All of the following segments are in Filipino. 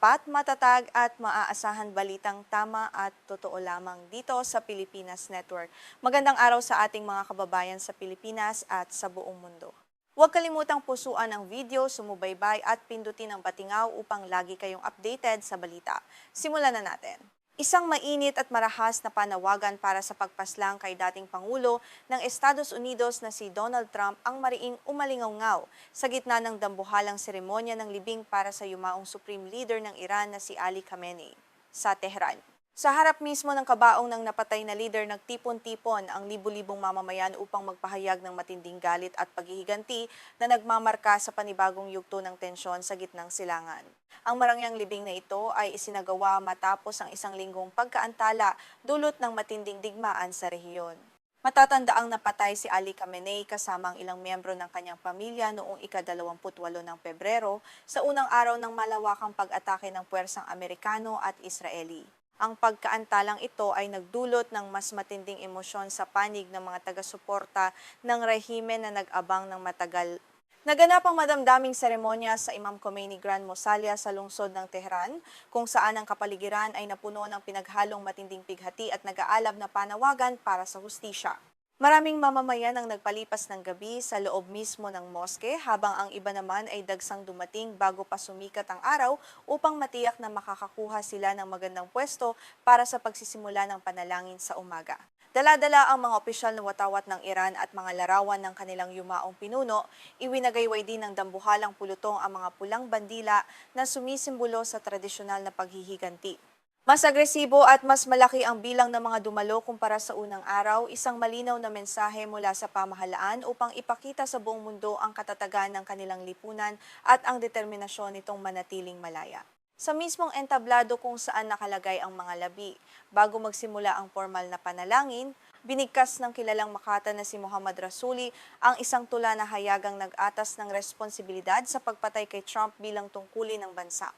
tapat, matatag at maaasahan balitang tama at totoo lamang dito sa Pilipinas Network. Magandang araw sa ating mga kababayan sa Pilipinas at sa buong mundo. Huwag kalimutang pusuan ang video, sumubaybay at pindutin ang batingaw upang lagi kayong updated sa balita. Simulan na natin. Isang mainit at marahas na panawagan para sa pagpaslang kay dating Pangulo ng Estados Unidos na si Donald Trump ang mariing umalingaw sa gitna ng dambuhalang seremonya ng libing para sa yumaong Supreme Leader ng Iran na si Ali Khamenei sa Tehran. Sa harap mismo ng kabaong ng napatay na leader, nagtipon-tipon ang libu-libong mamamayan upang magpahayag ng matinding galit at paghihiganti na nagmamarka sa panibagong yugto ng tensyon sa gitnang silangan. Ang marangyang libing na ito ay isinagawa matapos ang isang linggong pagkaantala dulot ng matinding digmaan sa rehiyon. Matatandaang napatay si Ali Khamenei kasama ang ilang miyembro ng kanyang pamilya noong ika-28 ng Pebrero sa unang araw ng malawakang pag-atake ng puwersang Amerikano at Israeli. Ang pagkaantalang ito ay nagdulot ng mas matinding emosyon sa panig ng mga taga-suporta ng rehimen na nag-abang ng matagal. Naganap ang madamdaming seremonya sa Imam Khomeini Grand Mausolea sa lungsod ng Tehran, kung saan ang kapaligiran ay napuno ng pinaghalong matinding pighati at nag-aalab na panawagan para sa hustisya. Maraming mamamayan ang nagpalipas ng gabi sa loob mismo ng moske, habang ang iba naman ay dagsang dumating bago pa sumikat ang araw upang matiyak na makakakuha sila ng magandang pwesto para sa pagsisimula ng panalangin sa umaga. Dala-dala ang mga opisyal na watawat ng Iran at mga larawan ng kanilang yumaong pinuno, iwinagayway din ng dambuhalang pulutong ang mga pulang bandila na sumisimbolo sa tradisyonal na paghihiganti. Mas agresibo at mas malaki ang bilang ng mga dumalo kumpara sa unang araw, isang malinaw na mensahe mula sa pamahalaan upang ipakita sa buong mundo ang katatagan ng kanilang lipunan at ang determinasyon nitong manatiling malaya. Sa mismong entablado kung saan nakalagay ang mga labi, bago magsimula ang formal na panalangin, binigkas ng kilalang Makata na si Muhammad Rasuli ang isang tula na hayagang nag-atas ng responsibilidad sa pagpatay kay Trump bilang tungkulin ng bansa.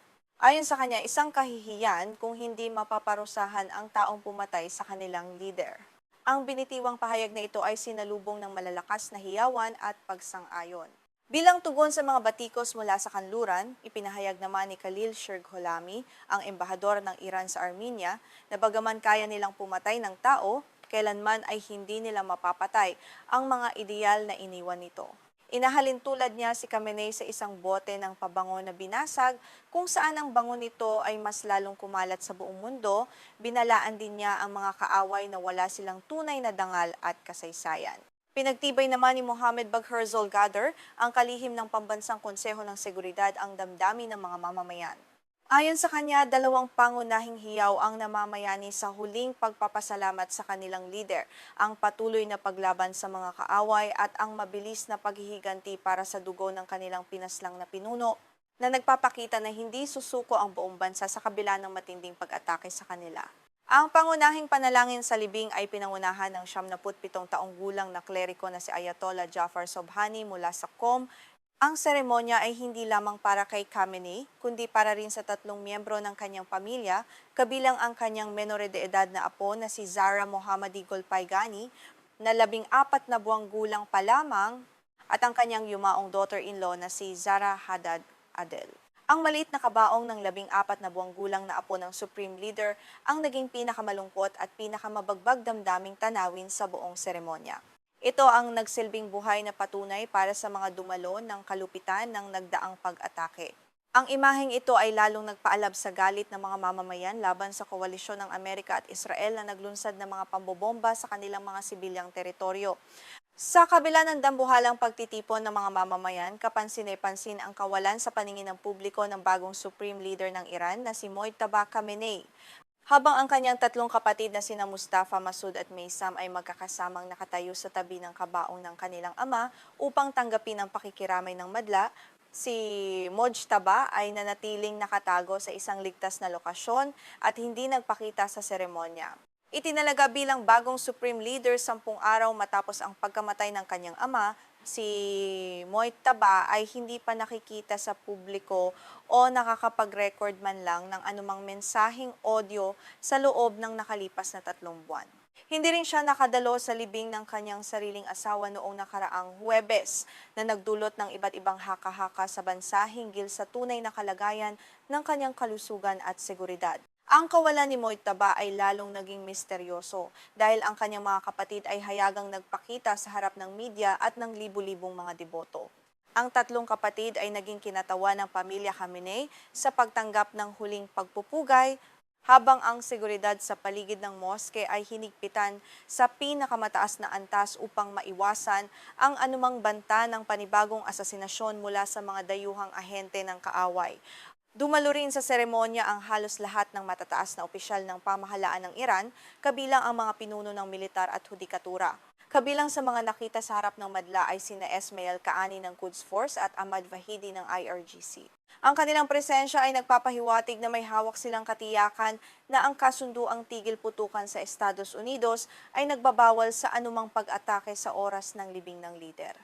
Ayon sa kanya, isang kahihiyan kung hindi mapaparusahan ang taong pumatay sa kanilang leader. Ang binitiwang pahayag na ito ay sinalubong ng malalakas na hiyawan at pagsang-ayon. Bilang tugon sa mga batikos mula sa kanluran, ipinahayag naman ni Khalil Sheikh-Holami, ang embahador ng Iran sa Armenia, na bagaman kaya nilang pumatay ng tao, kailanman ay hindi nila mapapatay ang mga ideal na iniwan nito. Inahalin tulad niya si Khamenei sa isang bote ng pabango na binasag, kung saan ang bango nito ay mas lalong kumalat sa buong mundo. Binalaan din niya ang mga kaaway na wala silang tunay na dangal at kasaysayan. Pinagtibay naman ni Mohammed Bagher Zolgadar, ang kalihim ng Pambansang Konseho ng Seguridad, ang damdamin ng mga mamamayan. Ayon sa kanya, dalawang pangunahing hiyaw ang namamayani sa huling pagpapasalamat sa kanilang leader, ang patuloy na paglaban sa mga kaaway at ang mabilis na paghihiganti para sa dugo ng kanilang pinaslang na pinuno, na nagpapakita na hindi susuko ang buong bansa sa kabila ng matinding pag-atake sa kanila. Ang pangunahing panalangin sa libing ay pinangunahan ng 77 taong gulang na kleriko na si Ayatollah Jafar Sobhani mula sa Qom. Ang seremonya ay hindi lamang para kay Khamenei, kundi para rin sa 3 miyembro ng kanyang pamilya, kabilang ang kanyang menor de edad na apo na si Zahra Mohammadi Golpaygani, na 14 na buwang gulang pa lamang, at ang kanyang yumaong daughter-in-law na si Zahra Haddad Adel. Ang maliit na kabaong ng 14 na buwang gulang na apo ng Supreme Leader ang naging pinakamalungkot at pinakamabagbag damdaming tanawin sa buong seremonya. Ito ang nagsilbing buhay na patunay para sa mga dumalo ng kalupitan ng nagdaang pag-atake. Ang imaheng ito ay lalong nagpaalab sa galit ng mga mamamayan laban sa koalisyon ng Amerika at Israel na naglunsad ng mga pambobomba sa kanilang mga sibilyang teritoryo. Sa kabila ng dambuhalang pagtitipon ng mga mamamayan, kapansin-pansin ang kawalan sa paningin ng publiko ng bagong Supreme Leader ng Iran na si Mojtaba Khamenei. Habang ang kanyang 3 kapatid na sina Mustafa, Masoud at Meysam ay magkakasamang nakatayo sa tabi ng kabaong ng kanilang ama upang tanggapin ang pakikiramay ng madla, si Mojtaba ay nanatiling nakatago sa isang ligtas na lokasyon at hindi nagpakita sa seremonya. Itinalaga bilang bagong Supreme Leader 10 araw matapos ang pagkamatay ng kanyang ama, si Mojtaba ay hindi pa nakikita sa publiko o nakakapag-record man lang ng anumang mensaheng audio sa loob ng nakalipas na 3 buwan. Hindi rin siya nakadalo sa libing ng kanyang sariling asawa noong nakaraang Huwebes na nagdulot ng iba't ibang haka-haka sa bansa hinggil sa tunay na kalagayan ng kanyang kalusugan at seguridad. Ang kawalan ni Moitaba ay lalong naging misteryoso dahil ang kanyang mga kapatid ay hayagang nagpakita sa harap ng media at ng libu-libong mga deboto. Ang tatlong kapatid ay naging kinatawa ng pamilya Khamenei sa pagtanggap ng huling pagpupugay habang ang seguridad sa paligid ng moske ay hinigpitan sa pinakamataas na antas upang maiwasan ang anumang banta ng panibagong asasinasyon mula sa mga dayuhang ahente ng kaaway. Dumalo rin sa seremonya ang halos lahat ng matataas na opisyal ng pamahalaan ng Iran, kabilang ang mga pinuno ng militar at hudikatura. Kabilang sa mga nakita sa harap ng madla ay sina Esmail Kaani ng Quds Force at Ahmad Vahidi ng IRGC. Ang kanilang presensya ay nagpapahiwatig na may hawak silang katiyakan na ang kasunduang tigil putukan sa Estados Unidos ay nagbabawal sa anumang pag-atake sa oras ng libing ng lider.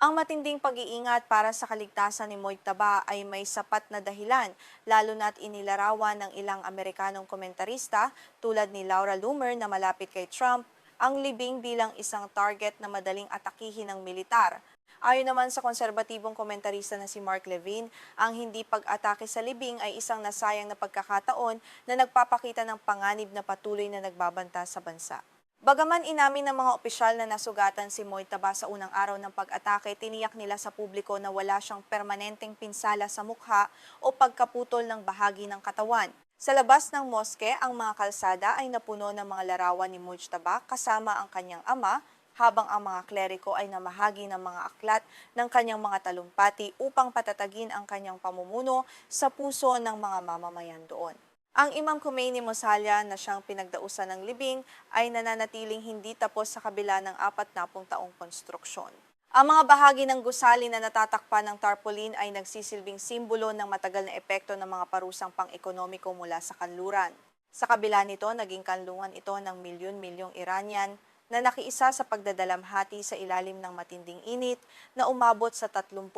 Ang matinding pag-iingat para sa kaligtasan ni Moitaba ay may sapat na dahilan, lalo na't inilarawan ng ilang Amerikanong komentarista tulad ni Laura Loomer na malapit kay Trump ang libing bilang isang target na madaling atakihin ng militar. Ayon naman sa konserbatibong komentarista na si Mark Levin, ang hindi pag-atake sa libing ay isang nasayang na pagkakataon na nagpapakita ng panganib na patuloy na nagbabanta sa bansa. Bagaman inamin ng mga opisyal na nasugatan si Moitaba sa unang araw ng pag-atake, tiniyak nila sa publiko na wala siyang permanenteng pinsala sa mukha o pagkaputol ng bahagi ng katawan. Sa labas ng moske, ang mga kalsada ay napuno ng mga larawan ni Mujtaba kasama ang kanyang ama, habang ang mga kleriko ay namahagi ng mga aklat ng kanyang mga talumpati upang patatagin ang kanyang pamumuno sa puso ng mga mamamayan doon. Ang Imam Khomeini Mausolea na siyang pinagdausan ng libing ay nananatiling hindi tapos sa kabila ng 40 taong konstruksyon. Ang mga bahagi ng gusali na natatakpan ng tarpaulin ay nagsisilbing simbolo ng matagal na epekto ng mga parusang pang-ekonomiko mula sa kanluran. Sa kabila nito, naging kanlungan ito ng milyon-milyong Iranian na nakiisa sa pagdadalamhati sa ilalim ng matinding init na umabot sa 36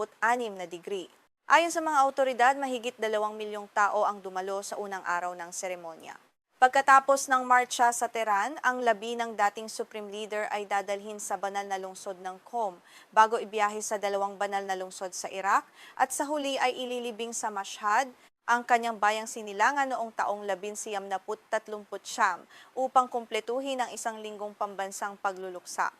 na degree. Ayon sa mga autoridad, mahigit 2 milyong tao ang dumalo sa unang araw ng seremonya. Pagkatapos ng marcha sa Tehran, ang labi ng dating Supreme Leader ay dadalhin sa banal na lungsod ng Qom bago ibiyahe sa 2 banal na lungsod sa Iraq at sa huli ay ililibing sa Mashhad, ang kanyang bayang sinilangan noong taong 1939 upang kumpletuhin ang 1 linggong pambansang pagluluksa.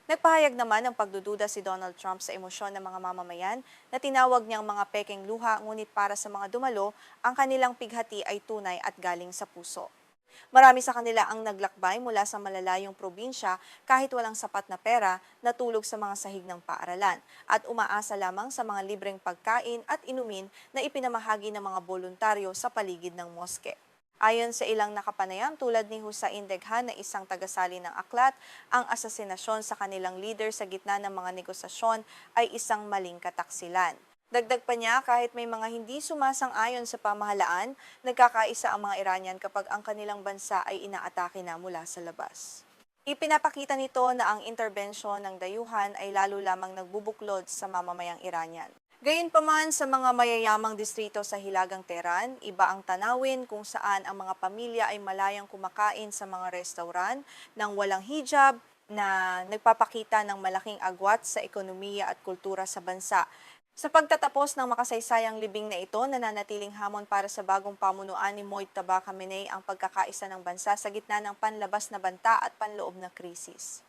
Nagpahayag naman ng pagdududa si Donald Trump sa emosyon ng mga mamamayan na tinawag niyang mga pekeng luha, ngunit para sa mga dumalo, ang kanilang pighati ay tunay at galing sa puso. Marami sa kanila ang naglakbay mula sa malalayong probinsya kahit walang sapat na pera, natulog sa mga sahig ng paaralan at umaasa lamang sa mga libreng pagkain at inumin na ipinamahagi ng mga voluntaryo sa paligid ng moske. Ayon sa ilang nakapanayam tulad ni Hussein Deghan na isang tagasali ng aklat, ang asasinasyon sa kanilang leader sa gitna ng mga negosasyon ay isang maling kataksilan. Dagdag pa niya, kahit may mga hindi sumasang-ayon sa pamahalaan, nagkakaisa ang mga Iranian kapag ang kanilang bansa ay inaatake na mula sa labas. Ipinapakita nito na ang interbensyon ng dayuhan ay lalo lamang nagbubuklod sa mamamayang Iranian. Gayunpaman sa mga mayayamang distrito sa Hilagang Tehran, iba ang tanawin kung saan ang mga pamilya ay malayang kumakain sa mga restauran ng walang hijab na nagpapakita ng malaking agwat sa ekonomiya at kultura sa bansa. Sa pagtatapos ng makasaysayang libing na ito, nananatiling hamon para sa bagong pamunuan ni Mojtaba Khamenei ang pagkakaisa ng bansa sa gitna ng panlabas na banta at panloob na krisis.